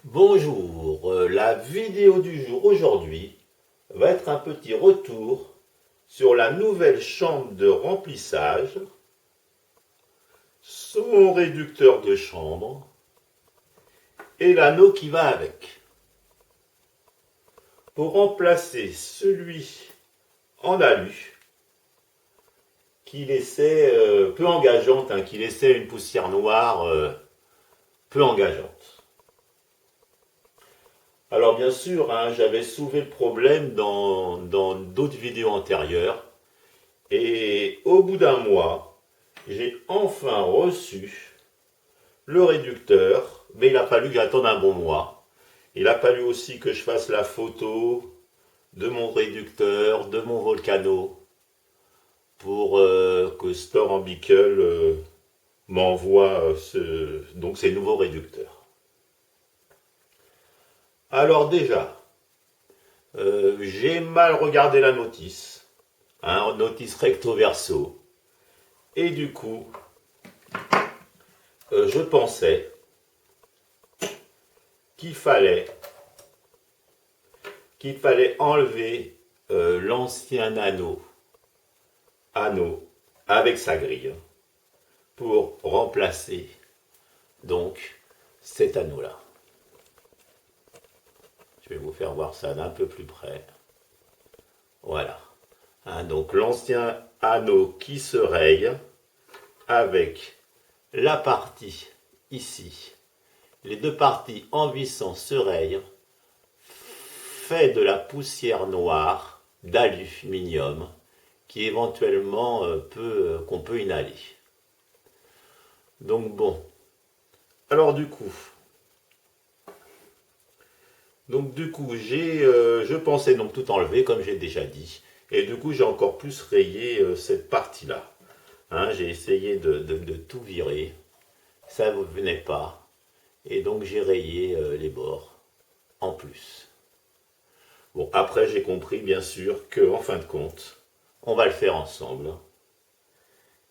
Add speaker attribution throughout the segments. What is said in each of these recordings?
Speaker 1: Bonjour, la vidéo du jour aujourd'hui va être un petit retour sur la nouvelle chambre de remplissage, son réducteur de chambre et l'anneau qui va avec. Pour remplacer celui en alu qui laissait peu engageante, qui laissait une poussière noire peu engageante. Alors bien sûr, j'avais soulevé le problème dans d'autres vidéos antérieures et au bout d'un mois, j'ai enfin reçu le réducteur, mais il a fallu que j'attende un bon mois. Il a fallu aussi que je fasse la photo de mon réducteur, de mon Volcano, pour que Store en Bickle m'envoie donc ces nouveaux réducteurs. Alors déjà, j'ai mal regardé la notice, notice recto verso, et du coup, je pensais qu'il fallait enlever l'ancien anneau avec sa grille pour remplacer donc cet anneau-là. Je vais vous faire voir ça d'un peu plus près. Voilà. Donc l'ancien anneau qui se raye avec la partie ici. Les deux parties en vissant se rayent, fait de la poussière noire d'aluminium qui éventuellement qu'on peut inhaler. Donc bon. Alors du coup, je pensais donc tout enlever comme j'ai déjà dit, et du coup j'ai encore plus rayé cette partie-là. J'ai essayé de tout virer, ça ne venait pas, et donc j'ai rayé les bords en plus. Bon, après j'ai compris bien sûr que en fin de compte, on va le faire ensemble.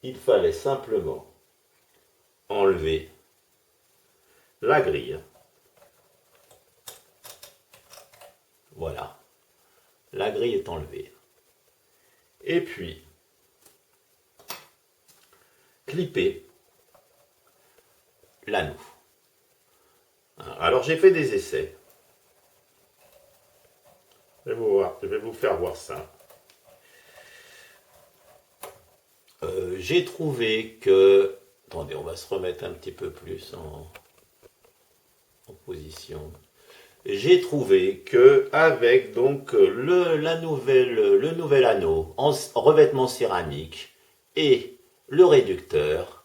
Speaker 1: Il fallait simplement enlever la grille. Voilà, la grille est enlevée. Et puis, clipper l'anneau. Alors j'ai fait des essais. Je vais vous faire voir ça. J'ai trouvé que... Attendez, on va se remettre un petit peu plus en position. J'ai trouvé que avec donc le nouvel anneau en revêtement céramique et le réducteur,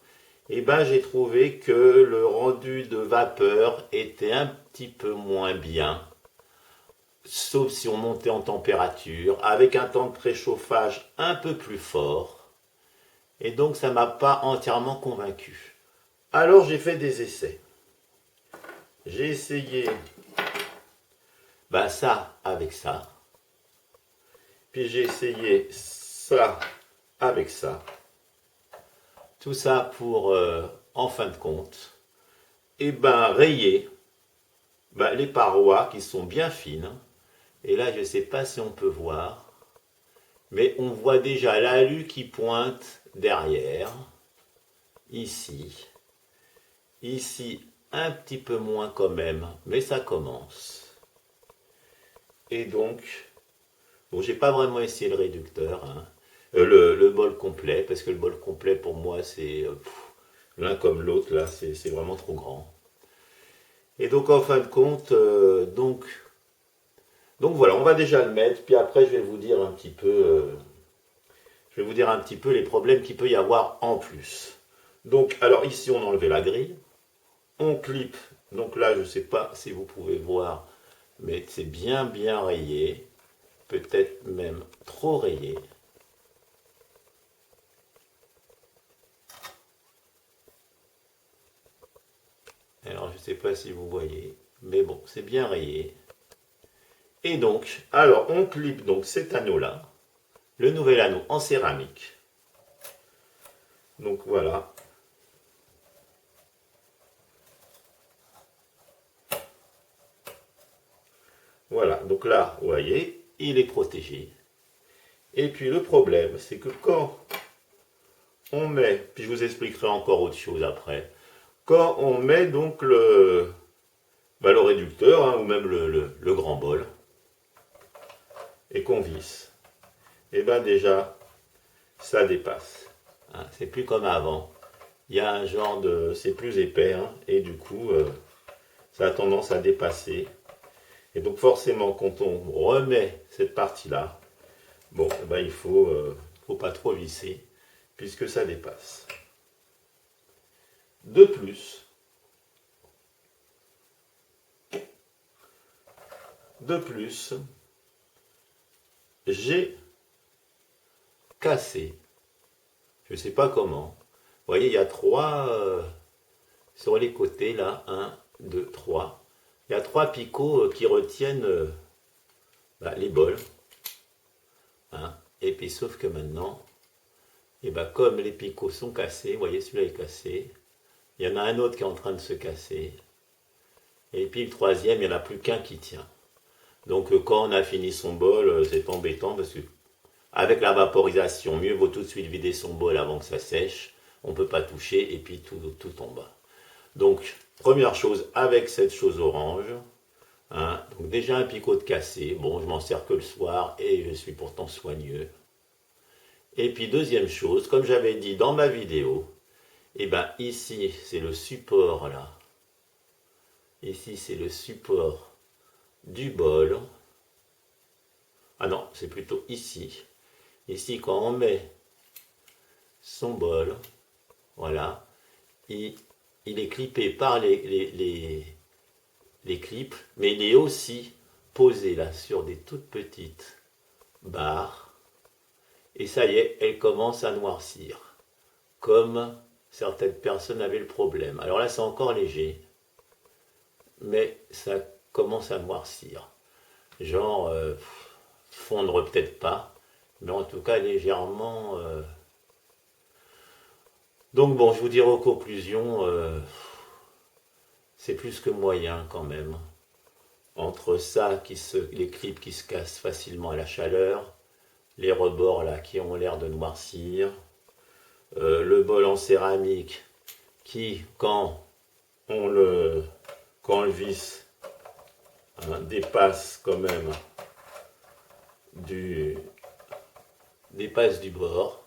Speaker 1: j'ai trouvé que le rendu de vapeur était un petit peu moins bien, sauf si on montait en température, avec un temps de préchauffage un peu plus fort, et donc ça m'a pas entièrement convaincu. Alors j'ai fait des essais. J'ai essayé ça avec ça. Puis j'ai essayé ça avec ça. Tout ça pour, en fin de compte, rayer les parois qui sont bien fines. Et là, je ne sais pas si on peut voir, mais on voit déjà l'alu qui pointe derrière. Ici. Ici, un petit peu moins quand même, mais ça commence. Et donc, bon, j'ai pas vraiment essayé le réducteur, le bol complet, parce que le bol complet pour moi c'est l'un comme l'autre, là c'est vraiment trop grand. Et donc en fin de compte, donc voilà, on va déjà le mettre, puis après je vais vous dire un petit peu, les problèmes qu'il peut y avoir en plus. Donc alors ici on a enlevé la grille, on clip, donc là je sais pas si vous pouvez voir, mais c'est bien rayé. Peut-être même trop rayé. Alors je ne sais pas si vous voyez, mais bon, c'est bien rayé. Et donc, alors on clip donc cet anneau-là, le nouvel anneau en céramique. Donc voilà. Voilà, donc là, vous voyez, il est protégé. Et puis le problème, c'est que quand on met, puis je vous expliquerai encore autre chose après, quand on met donc le réducteur, hein, ou même le grand bol, et qu'on visse, et bien déjà, ça dépasse. Hein, c'est plus comme avant. Il y a un genre de... c'est plus épais, hein, et du coup, ça a tendance à dépasser. Et donc forcément, quand on remet cette partie-là, bon, ben, il faut pas trop visser, puisque ça dépasse. De plus, j'ai cassé, je ne sais pas comment. Vous voyez, il y a trois sur les côtés, là, 1, 2, 3. Il y a 3 picots qui retiennent les bols. Hein. Et puis, sauf que maintenant, et comme les picots sont cassés, vous voyez, celui-là est cassé. Il y en a un autre qui est en train de se casser. Et puis le troisième, il n'y en a plus qu'un qui tient. Donc quand on a fini son bol, c'est embêtant parce que avec la vaporisation, mieux vaut tout de suite vider son bol avant que ça sèche. On ne peut pas toucher et puis tout tombe. Donc première chose avec cette chose orange. Hein, donc déjà un picot de cassé. Bon, je m'en sers que le soir et je suis pourtant soigneux. Et puis deuxième chose, comme j'avais dit dans ma vidéo, et ici c'est le support là. Ici c'est le support du bol. Ah non, c'est plutôt ici. Ici quand on met son bol, voilà, il est clippé par les clips, mais il est aussi posé là sur des toutes petites barres. Et ça y est, elle commence à noircir. Comme certaines personnes avaient le problème. Alors là, c'est encore léger. Mais ça commence à noircir. Genre, fondre peut-être pas. Mais en tout cas, légèrement... Donc bon, je vous dirai aux conclusions, c'est plus que moyen quand même. Entre ça, les clips qui se cassent facilement à la chaleur, les rebords là qui ont l'air de noircir, le bol en céramique qui, quand on le visse, hein, dépasse quand même dépasse du bord.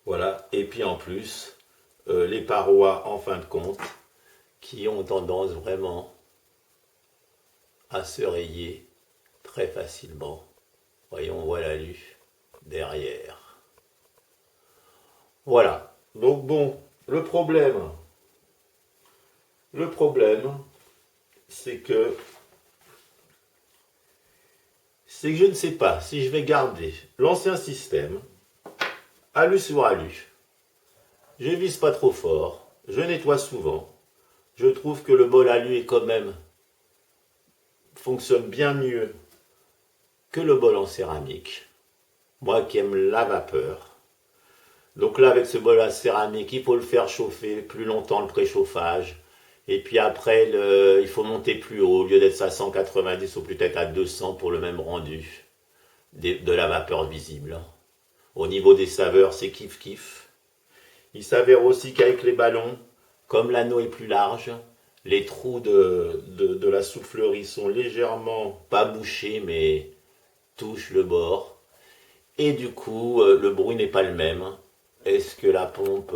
Speaker 1: Voilà, et puis en plus, les parois en fin de compte, qui ont tendance vraiment à se rayer très facilement. Voyons, on voit la lue derrière. Voilà. Donc bon, le problème, c'est que je ne sais pas si je vais garder l'ancien système, alu sur alu. Je visse pas trop fort, je nettoie souvent. Je trouve que le bol alu est quand même fonctionne bien mieux que le bol en céramique. Moi qui aime la vapeur. Donc là, avec ce bol à céramique, il faut le faire chauffer plus longtemps, le préchauffage. Et puis après, il faut monter plus haut. Au lieu d'être à 190 ou peut-être à 200 pour le même rendu de la vapeur visible. Au niveau des saveurs, c'est kiff-kiff. Il s'avère aussi qu'avec les ballons, comme l'anneau est plus large, les trous de la soufflerie sont légèrement, pas bouchés, mais touchent le bord. Et du coup, le bruit n'est pas le même. Est-ce que la pompe,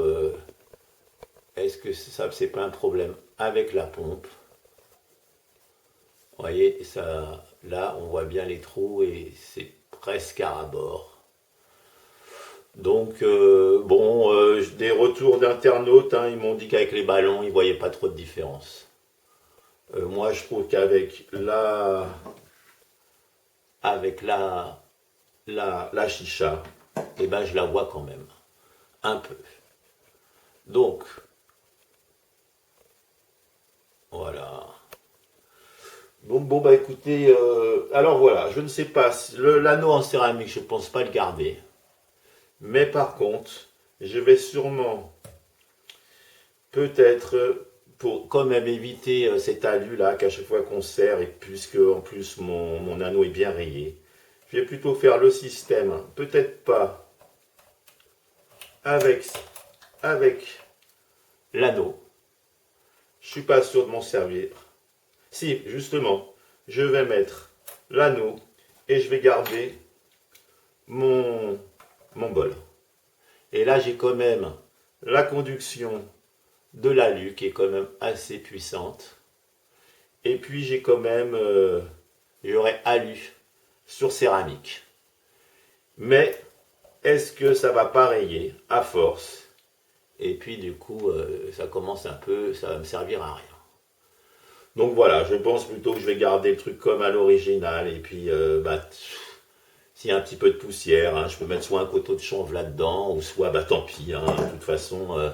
Speaker 1: est-ce que ça, c'est pas un problème avec la pompe? Vous voyez, ça, là, on voit bien les trous et c'est presque à ras-bord. Donc, des retours d'internautes, hein, ils m'ont dit qu'avec les ballons, ils ne voyaient pas trop de différence. Moi, je trouve qu'avec la chicha, je la vois quand même. Un peu. Donc, voilà. Donc bon écoutez, alors voilà, je ne sais pas, l'anneau en céramique, je ne pense pas le garder. Mais par contre, je vais sûrement peut-être pour quand même éviter cet alu là qu'à chaque fois qu'on serre, et puisque en plus mon anneau est bien rayé, je vais plutôt faire le système, peut-être pas avec, avec l'anneau. Je suis pas sûr de m'en servir. Si, justement, je vais mettre l'anneau et je vais garder mon bol. Et là, j'ai quand même la conduction de l'alu qui est quand même assez puissante. Et puis, j'ai quand même, j'aurai alu sur céramique. Mais, est-ce que ça va pas rayer à force? Et puis, du coup, ça commence un peu, ça va me servir à rien. Donc voilà, je pense plutôt que je vais garder le truc comme à l'original. Et puis, s'il y a un petit peu de poussière, hein, je peux mettre soit un coteau de chanvre là-dedans, ou soit, tant pis. Hein, de toute façon,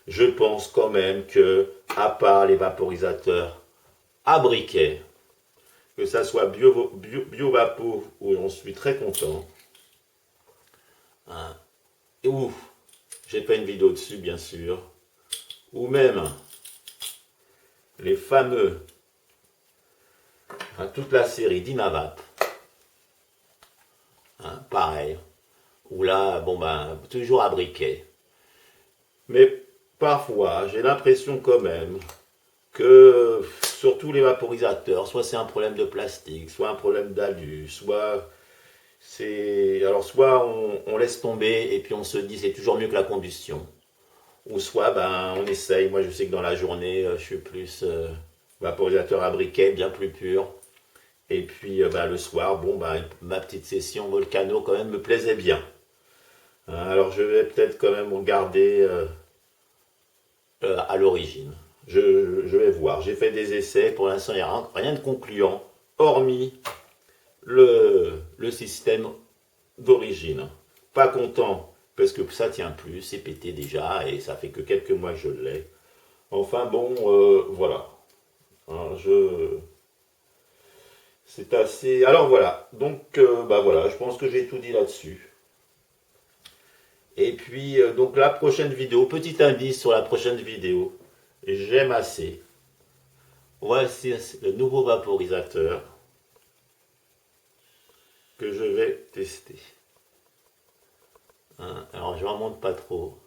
Speaker 1: je pense quand même que, à part les vaporisateurs à briquet, que ça soit bio-vapo, où j'en suis très content, hein, ou j'ai fait une vidéo dessus, bien sûr, ou même les fameux, hein, toute la série d'Inavap, hein, pareil, où là, toujours à briquet. Mais parfois, j'ai l'impression quand même que sur tous les vaporisateurs, soit c'est un problème de plastique, soit un problème d'alu, soit c'est. Alors, soit on laisse tomber et puis on se dit c'est toujours mieux que la combustion. Ou soit on essaye. Moi, je sais que dans la journée, je suis plus vaporisateur à briquet, bien plus pur. Et puis le soir, ma petite session Volcano quand même me plaisait bien. Alors je vais peut-être quand même regarder à l'origine. Je vais voir. J'ai fait des essais. Pour l'instant, il n'y a rien de concluant, hormis le système d'origine. Pas content, parce que ça tient plus, c'est pété déjà, et ça fait que quelques mois que je l'ai. Enfin voilà. Hein, c'est assez. Alors voilà. Donc voilà, je pense que j'ai tout dit là-dessus. Et puis donc la prochaine vidéo, petit indice sur la prochaine vidéo, j'aime assez. Voici le nouveau vaporisateur que je vais tester. Hein, alors je ne remonte pas trop.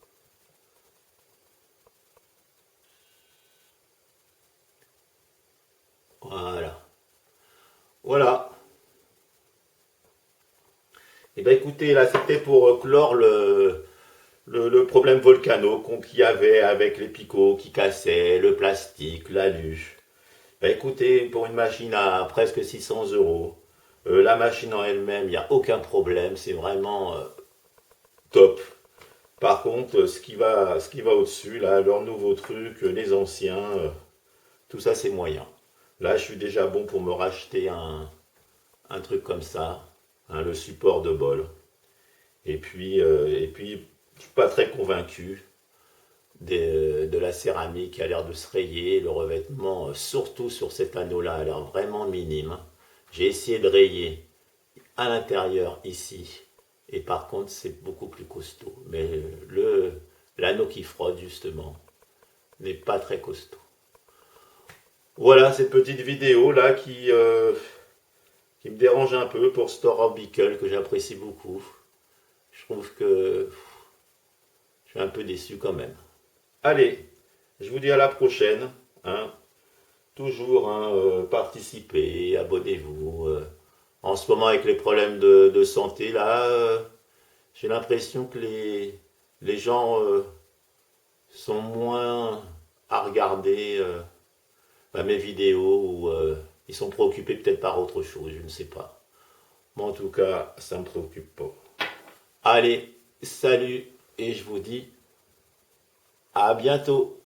Speaker 1: Voilà. Voilà. Et bien écoutez, là c'était pour clore le problème volcano qu'il y avait avec les picots qui cassaient, le plastique, l'alu. Ben écoutez, pour une machine à presque 600 euros, la machine en elle-même, il n'y a aucun problème, c'est vraiment top. Par contre, ce qui va au-dessus, là, leurs nouveaux trucs, les anciens, tout ça c'est moyen. Là, je suis déjà bon pour me racheter un truc comme ça, hein, le support de bol. Et puis, je suis pas très convaincu de la céramique qui a l'air de se rayer. Le revêtement, surtout sur cet anneau-là, a l'air vraiment minime. J'ai essayé de rayer à l'intérieur ici. Et par contre, c'est beaucoup plus costaud. Mais l'anneau qui frotte, justement, n'est pas très costaud. Voilà cette petite vidéo là qui me dérange un peu pour Store of Bickle que j'apprécie beaucoup. Je trouve que je suis un peu déçu quand même. Allez, je vous dis à la prochaine. Hein. Toujours hein, participez, abonnez-vous. En ce moment avec les problèmes de santé là, j'ai l'impression que les gens sont moins à regarder mes vidéos ou ils sont préoccupés peut-être par autre chose, je ne sais pas. Mais en tout cas, ça ne me préoccupe pas. Allez, salut et je vous dis à bientôt.